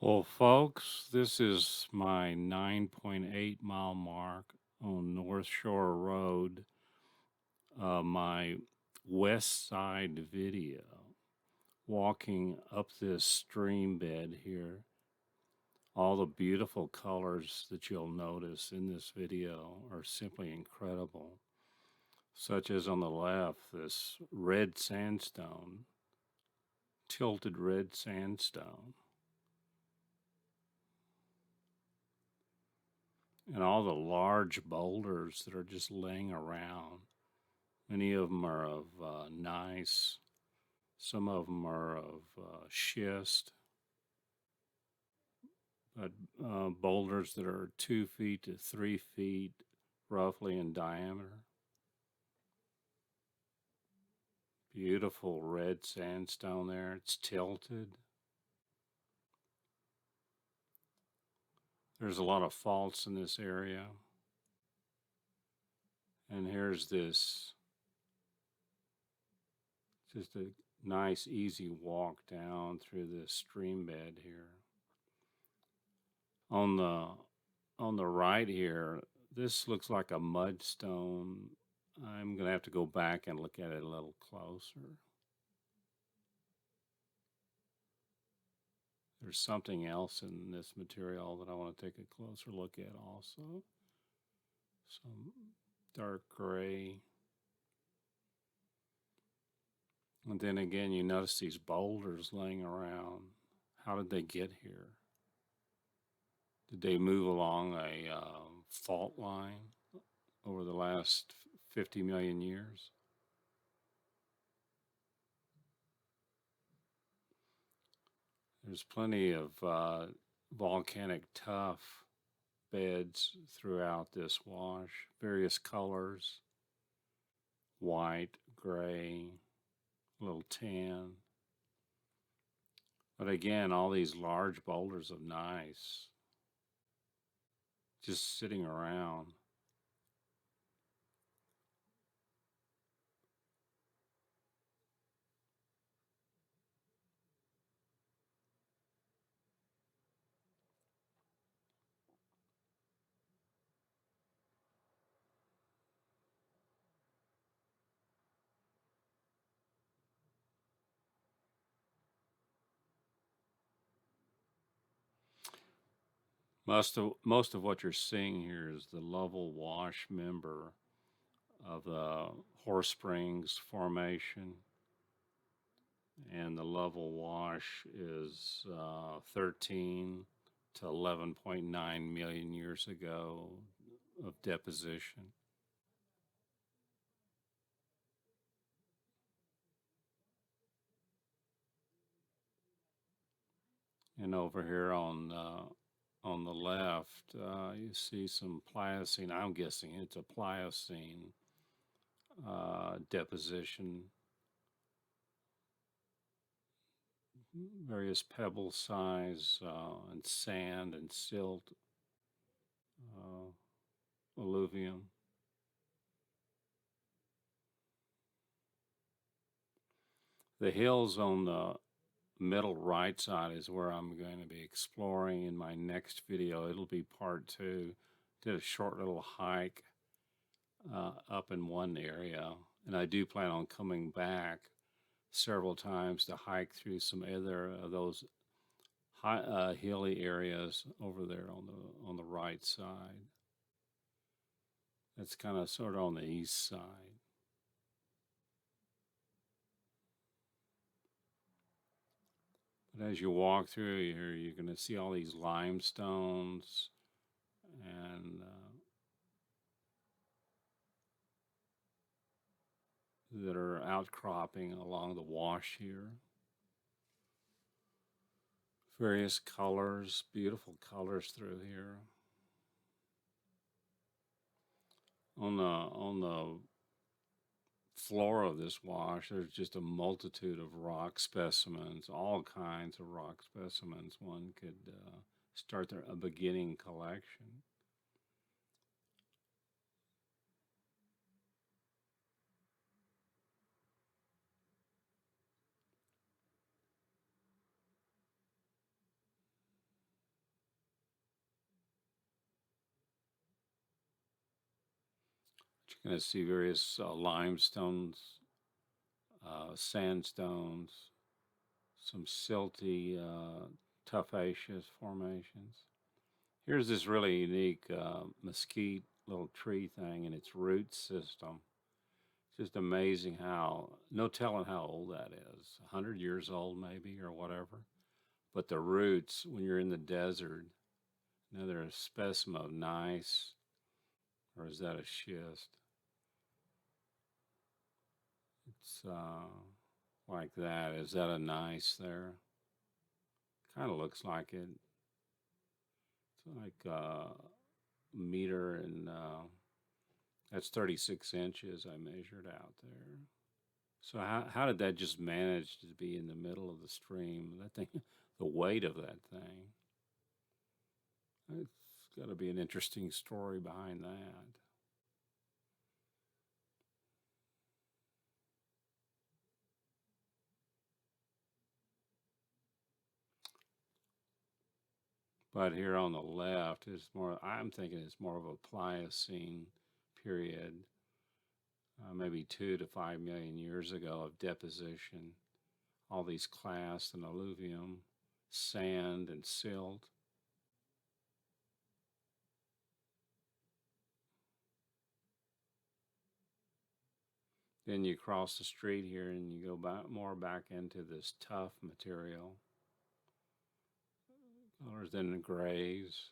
Well, folks, this is my 9.8 mile mark on North Shore Road, my Westside video, walking up this stream bed here. All the beautiful colors that you'll notice in this video are simply incredible, such as on the left, this red sandstone, tilted red sandstone. And all the large boulders that are just laying around. Many of them are of gneiss, some of them are of schist, but boulders that are 2 feet to 3 feet roughly in diameter. Beautiful red sandstone there. It's tilted. There's a lot of faults in this area. And here's this, just a nice easy walk down through this stream bed here. On the right here, this looks like a mudstone. I'm gonna have to go back and look at it a little closer. There's something else in this material that I want to take a closer look at also. Some dark gray. And then again, you notice these boulders laying around. How did they get here? Did they move along a fault line over the last 50 million years? There's plenty of volcanic tuff beds throughout this wash, various colors, white, gray, a little tan. But again, all these large boulders of gneiss just sitting around. Most of what you're seeing here is the level wash member of the Horse Springs Formation, and the level wash is 13 to 11.9 million years ago of deposition. And over here on the left, you see some Pliocene. I'm guessing it's a Pliocene deposition. Various pebble size and sand and silt, alluvium. The hills on the middle right side is where I'm going to be exploring in my next video. It'll be part two. Did a short little hike up in one area, and I do plan on coming back several times to hike through some other of those high, hilly areas over there on the right side. That's kind of sort of on the east side. But as you walk through here, you're going to see all these limestones and that are outcropping along the wash here. Various colors, beautiful colors through here. On the floor of this wash, there's just a multitude of rock specimens, all kinds of rock specimens. One could start a beginning collection. You're going to see various limestones, sandstones, some silty, tuffaceous formations. Here's this really unique mesquite little tree thing and its root system. It's just amazing how, no telling how old that is, 100 years old maybe or whatever. But the roots, when you're in the desert, another specimen of gneiss, or is that a schist? It's like that. Is that a gneiss there? Kind of looks like it. It's like a meter and that's 36 inches I measured out there. So how did that just manage to be in the middle of the stream? That thing, the weight of that thing. It's got to be an interesting story behind that. But here on the left is more, I'm thinking it's more of a Pliocene period, maybe 2 to 5 million years ago of deposition. All these clasts and alluvium, sand and silt. Then you cross the street here and you go back into this tuff material, colors in the grays.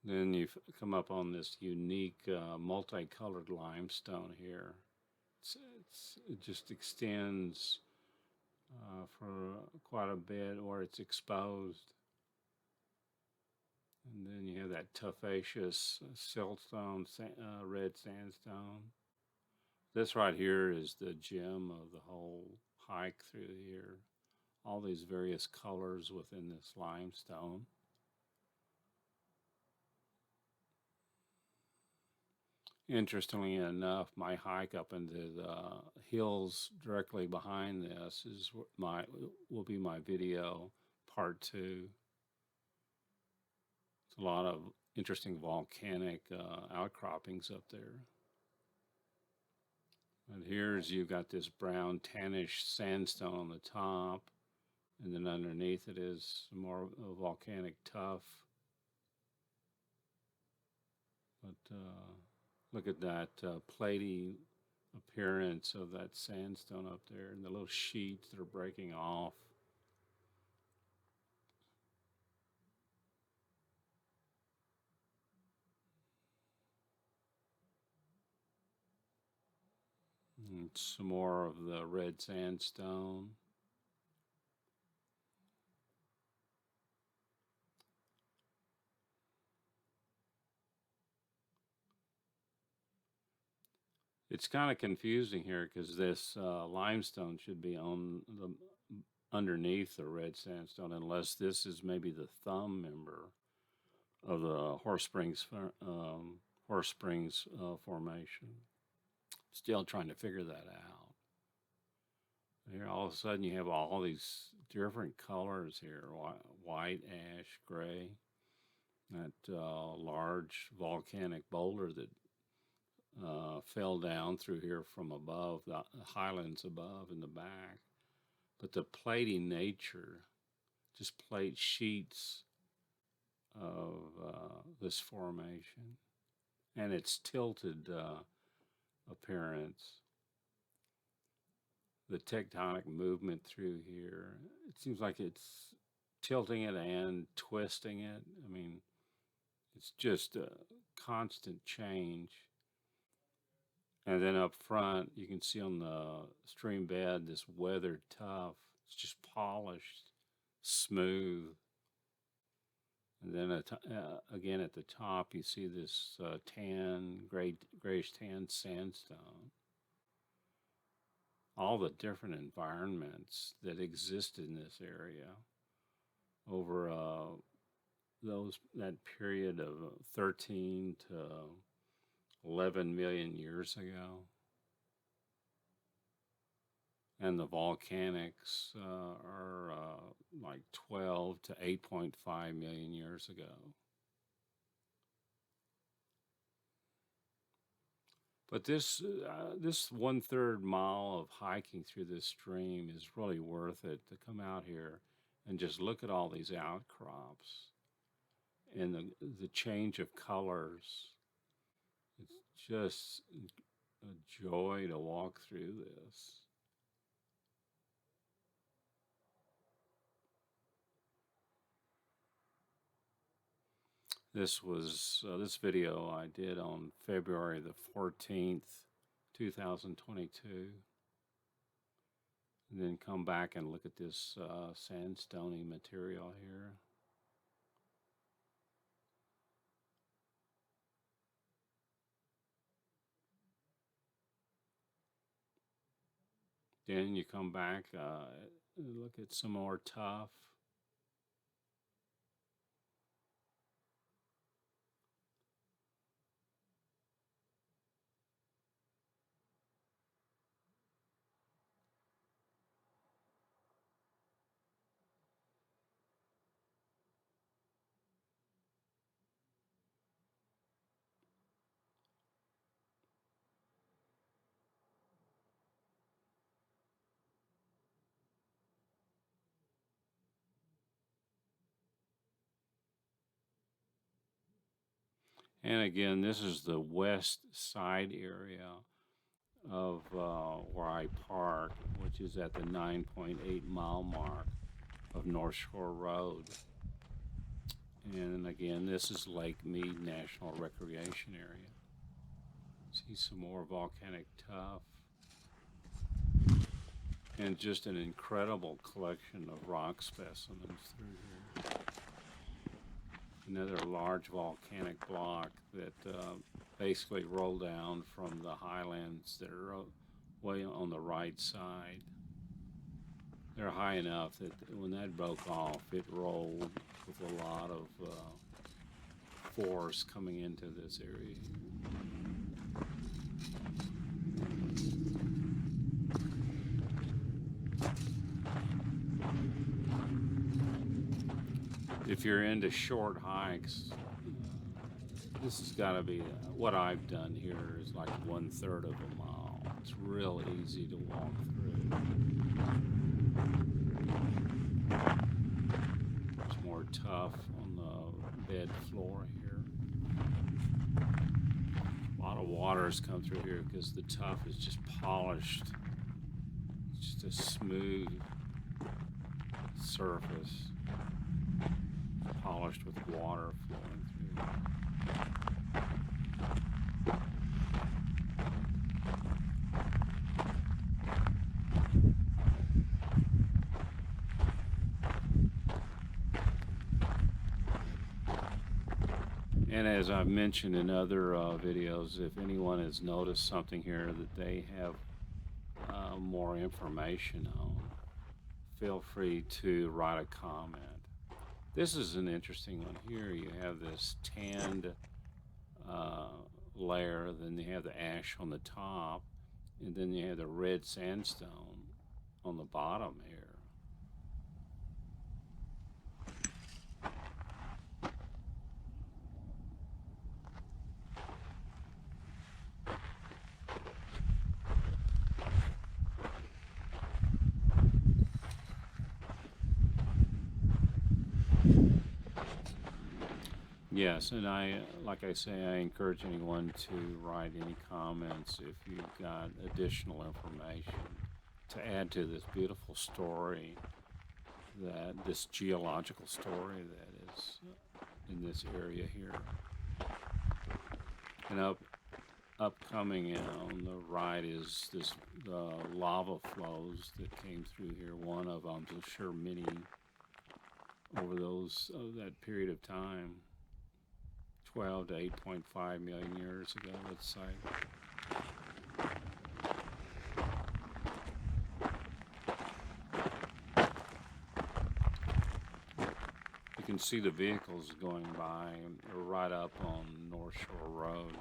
Then you come up on this unique multicolored limestone here. It just extends for quite a bit where it's exposed. And then you have that tuffaceous siltstone, red sandstone. This right here is the gem of the whole hike through here. All these various colors within this limestone. Interestingly enough, my hike up into the hills directly behind this will be my video part 2. It's a lot of interesting volcanic outcroppings up there. And here's you've got this brown tannish sandstone on the top, and then underneath it is more volcanic tuff. But look at that platy appearance of that sandstone up there and the little sheets that are breaking off. And some more of the red sandstone. It's kind of confusing here because this limestone should be on the underneath the red sandstone, unless this is maybe the thumb member of the Horse Springs formation. Still trying to figure that out. Here, all of a sudden, you have all these different colors here: white, ash, gray. That large volcanic boulder that fell down through here from above, the highlands above in the back. But the platy nature, just plate sheets of this formation and its tilted appearance. The tectonic movement through here, it seems like it's tilting it and twisting it. I mean, it's just a constant change. And then up front, you can see on the stream bed this weathered tuff. It's just polished, smooth. And then again at the top, you see this grayish tan sandstone. All the different environments that exist in this area over that period of 13 to 11 million years ago. and the volcanics are like 12 to 8.5 million years ago. But this 1/3 mile of hiking through this stream is really worth it to come out here and just look at all these outcrops and the change of colors. It's just a joy to walk through this. This video I did on February the 14th, 2022. And then come back and look at this sandstony material here. Then you come back, look at some more tuff. And again, this is the west side area of where I park, which is at the 9.8 mile mark of North Shore Road. And again, this is Lake Mead National Recreation Area. See some more volcanic tuff. And just an incredible collection of rock specimens through here. Another large volcanic block that basically rolled down from the highlands that are way on the right side. They're high enough that when that broke off, it rolled with a lot of force coming into this area. If you're into short hikes, this has got to be what I've done here is like 1/3 of a mile. It's real easy to walk through. There's more tuff on the bed floor here. A lot of water's come through here because the tuff is just polished. It's just a smooth surface, polished with water flowing through. And as I've mentioned in other videos, if anyone has noticed something here that they have more information on, feel free to write a comment. This is an interesting one here. You have this tanned layer, then you have the ash on the top, and then you have the red sandstone on the bottom here. Yes, and like I say, I encourage anyone to write any comments if you've got additional information to add to this beautiful story, this geological story that is in this area here. And upcoming on the right is the lava flows that came through here. One of them, I'm sure many over that period of time. 12 to 8.5 million years ago, let's say. You can see the vehicles going by right up on North Shore Road.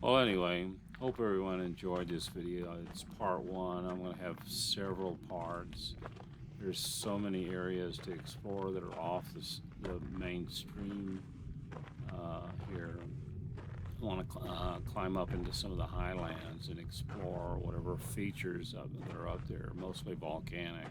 Well, anyway, hope everyone enjoyed this video. It's part one. I'm going to have several parts. There's so many areas to explore that are off the mainstream here. I want to climb up into some of the highlands and explore whatever features that are up there, mostly volcanic.